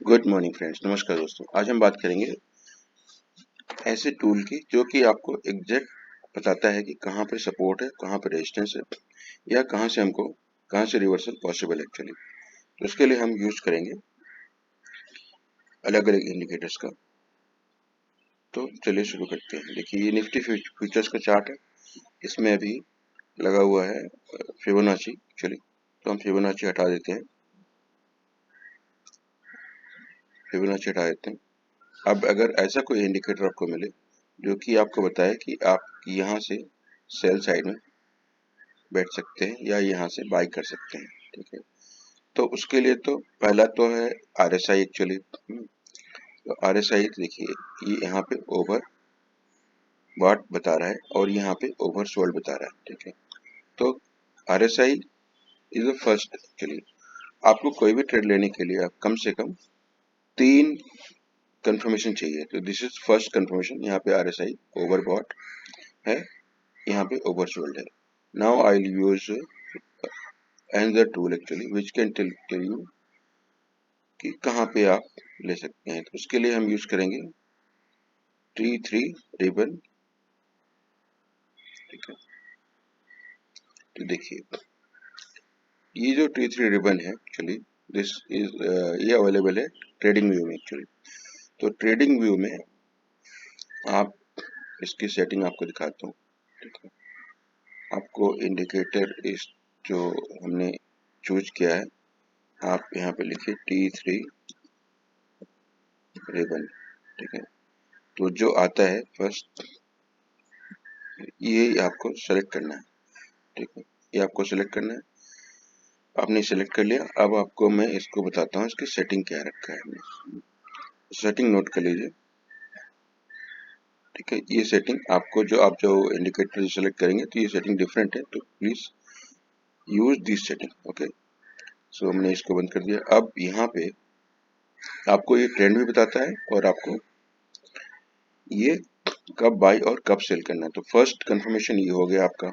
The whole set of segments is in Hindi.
गुड मॉर्निंग फ्रेंड्स, नमस्कार दोस्तों। आज हम बात करेंगे ऐसे टूल की जो कि आपको एग्जैक्ट बताता है कि कहाँ पे सपोर्ट है, कहाँ पे रेजिस्टेंस है, या कहाँ से रिवर्सल पॉसिबल है एक्चुअली। तो उसके लिए हम यूज करेंगे अलग अलग इंडिकेटर्स का। तो चलिए शुरू करते हैं। देखिए, ये निफ्टी फ्यूचर्स का चार्ट है। इसमें अभी लगा हुआ है फिबोनाची एक्चुअली। तो हम फिबोनाची हटा देते हैं। अब अगर ऐसा कोई इंडिकेटर आपको मिले जो कि आपको बताए कि आप यहाँ से सेल साइड में बैठ सकते हैं या यहाँ से बाई कर सकते हैं, ठीक है। तो उसके लिए तो पहला तो है आरएसआई एक्चुअली। तो आरएसआई देखिए, ये यहाँ पे ओवर बॉट बता रहा है और यहाँ पे ओवर सोल्ड बता रहा है, ठीक है। तो RSI is the first actually. आपको कोई भी ट्रेड लेने के लिए आप कम से कम 3 कंफर्मेशन चाहिए। तो दिस इज फर्स्ट कंफर्मेशन। यहाँ पे आरएसआई ओवर बॉट है, यहाँ पे ओवर सोल्ड है। Now I will use another tool actually which can tell you कि कहाँ पे आप ले सकते हैं। तो उसके लिए हम यूज करेंगे T3 रिबन, ठीक है। तो देखिए, ये जो T3 रिबन है एक्चुअली, दिस इज ये अवेलेबल है ट्रेडिंग व्यू में एक्चुअली। तो ट्रेडिंग व्यू में आप इसकी सेटिंग आपको दिखाता हूँ, ठीक है। आपको इंडिकेटर इस जो हमने चूज किया है, आप यहाँ पे लिखिए T3 रिबन, ठीक है। तो जो आता है फर्स्ट, ये आपको सेलेक्ट करना है, ठीक है। ये आपको सेलेक्ट करना है। आपने सेलेक्ट कर लिया। अब आपको मैं इसको बताता हूँ इसकी सेटिंग क्या रखा है हमने। सेटिंग नोट कर लीजिए, ठीक है। ये सेटिंग आपको जो इंडिकेटर सेलेक्ट करेंगे तो ये सेटिंग डिफरेंट है, तो please use this setting, okay. So हमने इसको बंद कर दिया। अब यहाँ पे आपको ये ट्रेंड भी बताता है और आपको ये कब बाय और कब सेल करना है। तो फर्स्ट कंफर्मेशन ये हो गया आपका।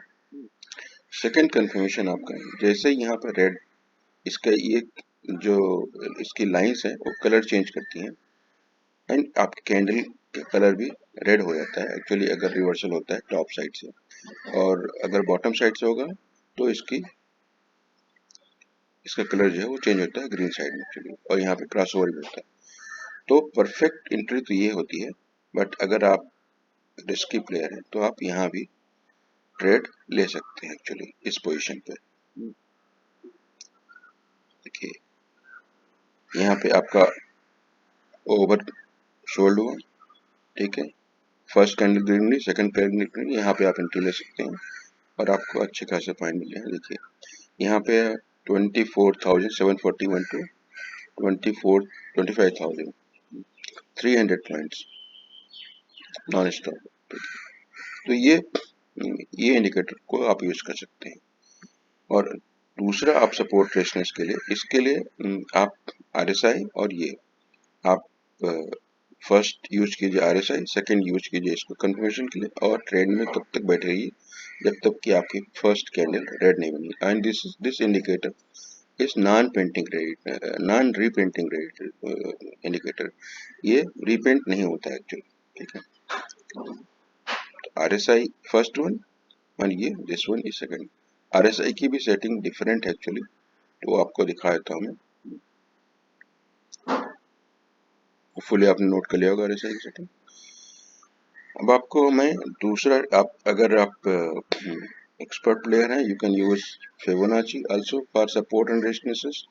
सेकंड कंफर्मेशन आपका, जैसे यहाँ पे रेड, इसका ये जो इसकी लाइंस है वो कलर चेंज करती हैं एंड आपके कैंडल का कलर भी रेड हो जाता है एक्चुअली अगर रिवर्सल होता है टॉप साइड से, और अगर बॉटम साइड से होगा तो इसका कलर जो है वो चेंज होता है ग्रीन साइड में एक्चुअली, और यहाँ पे क्रॉस ओवर भी होता है। तो परफेक्ट एंट्री तो ये होती है, बट अगर आप रिस्की प्लेयर हैं तो आप यहाँ भी ट्रेड ले सकते हैं एक्चुअली इस पोजीशन पे। देखिए, यहाँ पे आपका ओवर सोल्ड हुआ, ठीक है। फर्स्ट कैंडल ग्रीन ली, सेकंड कैंडल ग्रीन, यहाँ पे आप एंट्री ले सकते हैं और आपको अच्छे खासे फाइन मिले हैं। देखिए, यहाँ पे 24,741 टू 25,000 पॉइंट्स नॉन स्टॉप। तो ये इंडिकेटर को आप यूज कर सकते हैं। और दूसरा आप सपोर्ट रेजिस्टेंस के लिए, इसके लिए आप आरएसआई और ये आप फर्स्ट यूज कीजिए आरएसआई, सेकंड यूज कीजिए इसको कंफर्मेशन के लिए, और ट्रेंड में तब तक बैठे रहिए जब तक कि आपकी फर्स्ट कैंडल रेड नहीं बनी। And this indicator is non repainting indicator. ये रीपेंट नहीं होता है एक्चुअली, ठीक है। आरएसआई फर्स्ट वन और ये this one is second. RSI की भी सेटिंग डिफरेंट है एक्चुअली, तो आपको दिखा देता हूँ मैं। होपफुली आपने नोट कर लिया होगा आरएसआई की सेटिंग। अब आपको मैं दूसरा, आप अगर आप एक्सपर्ट प्लेयर हैं, you can use Fibonacci also for support and resistances.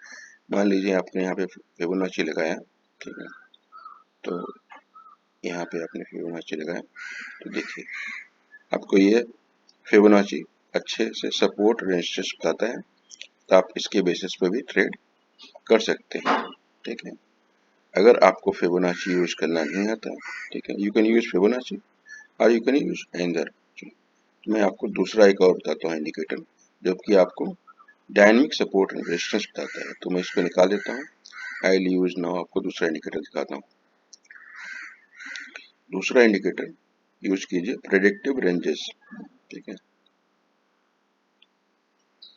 मान लीजिए आपने यहाँ पे फिबोनाची लगाया, ठीक है। तो यहाँ पे आपने फिबोनाची लगाया, तो देखिए आपको ये फिबोनाची अच्छे से सपोर्ट रेजिस्टेंस बताता है। तो आप इसके बेसिस पे भी ट्रेड कर सकते हैं, ठीक है। अगर आपको फिबोनाची यूज करना नहीं आता, ठीक है, यू कैन यूज फिबोनाची और यू कैन यूज एंगर। मैं आपको दूसरा एक और बताता हूँ इंडिकेटर, जबकि आपको डायनेमिक सपोर्ट एंड रेजिस्टेंस बताता है। तो मैं इसको निकाल देता हूँ। आई विल यूज नाउ, आपको दूसरा इंडिकेटर दिखाता हूँ। दूसरा इंडिकेटर यूज कीजिए प्रेडिक्टिव रेंजेस, ठीक है।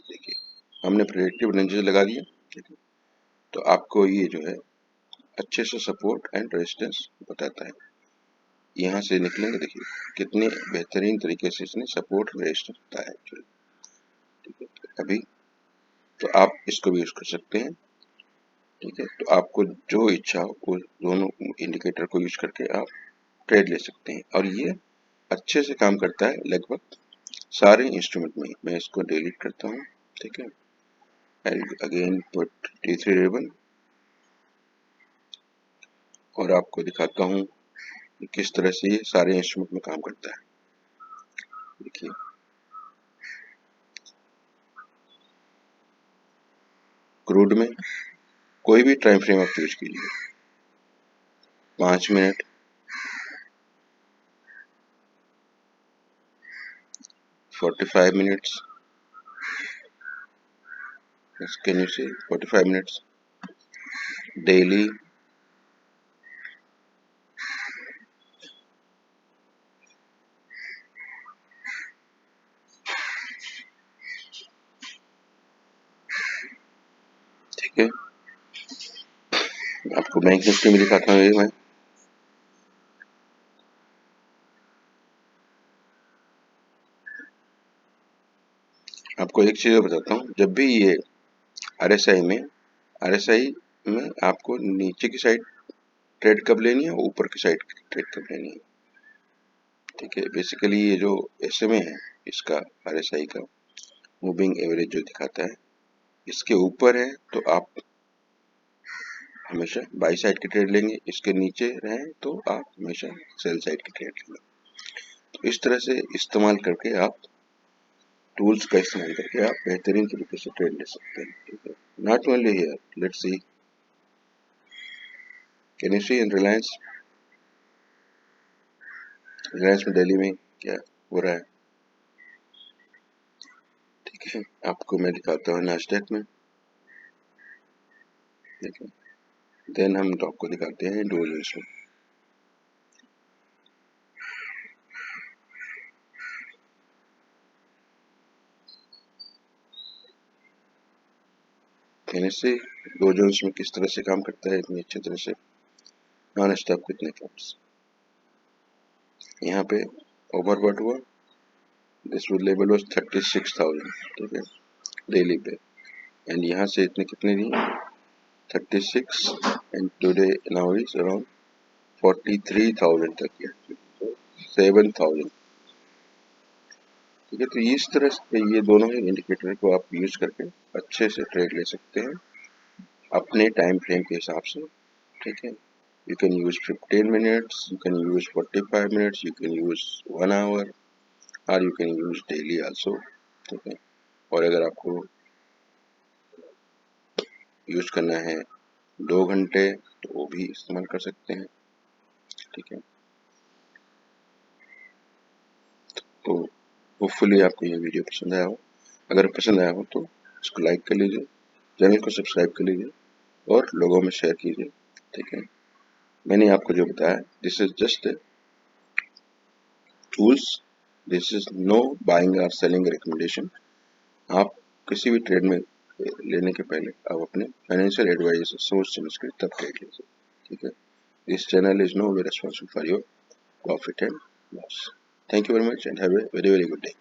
देखिए, हमने प्रेडिक्टिव रेंजेस लगा दिया, ठीक है। तो आपको ये जो है अच्छे से सपोर्ट एंड रेजिस्टेंस बताता है। यहाँ से निकलेंगे, देखिए कितने बेहतरीन तरीके से इसने सपोर्ट रेजिस्टेंस बताया है। ठीक है, अभी तो आप इसको भी यूज कर सकते हैं। ठीक है, तो आपको जो इच्छा हो वो दोनों इंडिकेटर को यूज करके आप ट्रेड ले सकते हैं, और ये अच्छे से काम करता है लगभग सारे इंस्ट्रूमेंट में। मैं इसको डिलीट करता हूँ। ठीक है, I again put T3 ribbon और आपको दिखाता हूँ कि किस तरह से ये सारे इंस्ट्रूमेंट में काम करता है। देखिए क्रूड में कोई भी टाइम फ्रेम आप यूज कीजिए, 5 minute, 45 minutes, can you see 45 minutes daily, ठीक है। आपको बैंक निफ्टी में दिखाता हूँ मैं। आपको एक चीज बताता हूँ, जब भी ये आरएसआई में आपको नीचे की साइड ट्रेड कब लेनी है, ऊपर की साइड ट्रेड कब लेनी है। ठीक है, बेसिकली ये जो एसएमए है इसका, आरएसआई का मूविंग एवरेज जो दिखाता है, इसके ऊपर है तो आप हमेशा बाई साइड की ट्रेड लेंगे, इसके नीचे रहे तो आप हमेशा सेल साइड की ट्रेड लेंगे। तो इस तरह से इस्तेमाल करके आप टूल्स का इस्तेमाल करके आप बेहतरीन तरीके से ट्रेड ले सकते हैं। ठीक है, not only here, let's see, can you see in Reliance, Reliance में दिल्ली में क्या हो रहा है। ठीक है, आपको मैं दिखाता हूँ नास्डैक में। ठीक है, देन हम आपको दिखाते हैं डो जोन्स में। Can you see Dow Jones में किस तरह से काम करता है इतनी अच्छी तरह से, नॉन स्टॉप कितने क्लब्स यहाँ पे ओवरबॉट हुआ, दिस लेवल वाज 36,000। ठीक है, डेली पे, एंड यहाँ से इतने कितने दिए, 36, and today now is around 43,000 तक गया, 7,000। ठीक है, तो इस तरह से ये दोनों ही इंडिकेटर को आप यूज करके अच्छे से ट्रेड ले सकते हैं अपने टाइम फ्रेम के हिसाब से। ठीक है, you can use 15 minutes, you can use 45 minutes, you can use 1 hour, or you can use daily also। ठीक है, और अगर आपको यूज करना है 2 घंटे तो वो भी इस्तेमाल कर सकते हैं। ठीक है, तो होपफुली आपको ये वीडियो पसंद आया हो। अगर पसंद आया हो तो इसको लाइक कर लीजिए, चैनल को सब्सक्राइब कर लीजिए और लोगों में शेयर कीजिए। ठीक है, मैंने आपको जो बताया, this is just tools, this is know buying और सेलिंग रिकमेंडेशन। आप किसी भी ट्रेड में लेने के पहले आप अपने फाइनेंशियल एडवाइजर से सोच समझ कर तब ट्रेड लीजिए। ठीक है, this channel is no way responsible for your profit and loss. Thank you very much and have a very very good day.